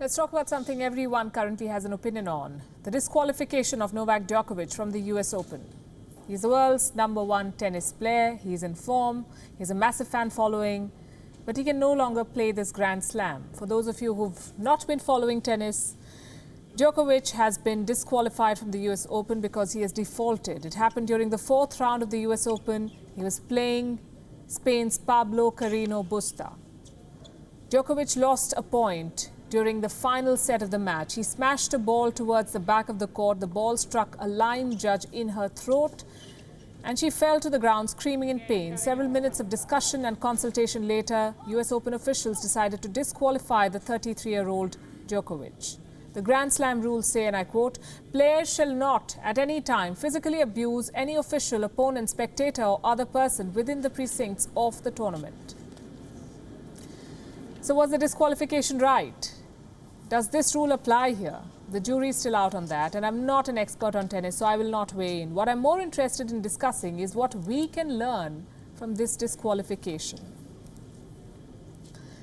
Let's talk about something everyone currently has an opinion on, the disqualification of Novak Djokovic from the US Open. He's the world's #1 tennis player, he's in form, he has a massive fan following, but he can no longer play this Grand Slam. For those of you who've not been following tennis, Djokovic has been disqualified from the US Open because he has defaulted. It happened during the 4th round of the US Open. He was playing Spain's Pablo Carreño Busta. Djokovic lost a point during the final set of the match. He smashed a ball towards the back of the court. The ball struck a line judge in her throat and she fell to the ground screaming in pain. Several minutes of discussion and consultation later, US Open officials decided to disqualify the 33-year-old Djokovic. The Grand Slam rules say, and I quote, "Players shall not at any time physically abuse any official, opponent, spectator or other person within the precincts of the tournament." So was the disqualification right? Does this rule apply here? The jury is still out on that, and I'm not an expert on tennis, so I will not weigh in. What I'm more interested in discussing is what we can learn from this disqualification.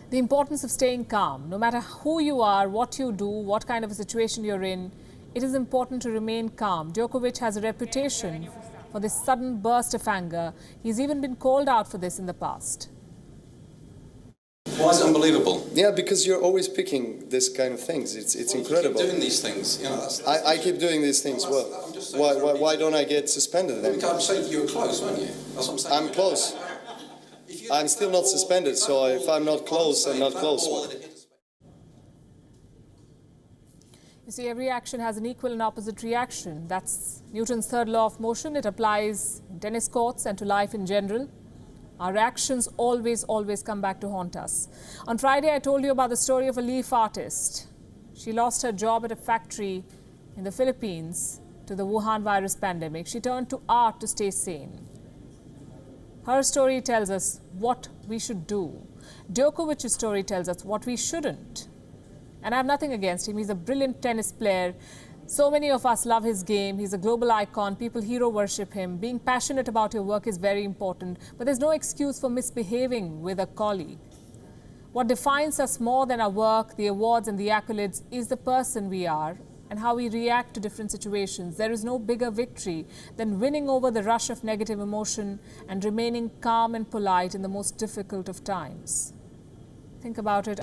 The importance of staying calm. No matter who you are, what you do, what kind of a situation you're in, it is important to remain calm. Djokovic has a reputation for this sudden burst of anger. He's even been called out for this in the past. Why is it unbelievable? Yeah, because you're always picking this kind of things. It's incredible. You keep doing these things. You know, I keep doing these things. Well, why don't I get suspended then? I'm saying you were close, weren't you? That's what I'm saying. I'm close. I'm still not suspended, so if I'm not close, I'm not close. You see, every action has an equal and opposite reaction. That's Newton's third law of motion. It applies in tennis courts and to life in general. Our actions always come back to haunt us. On Friday, I told you about the story of a leaf artist. She lost her job at a factory in the Philippines to the Wuhan virus pandemic. She turned to art to stay sane. Her story tells us what we should do. Djokovic's story tells us what we shouldn't. And I have nothing against him. He's a brilliant tennis player. So many of us love his game. He's a global icon. People hero worship him. Being passionate about your work is very important. But there's no excuse for misbehaving with a colleague. What defines us more than our work, the awards and the accolades is the person we are and how we react to different situations. There is no bigger victory than winning over the rush of negative emotion and remaining calm and polite in the most difficult of times. Think about it.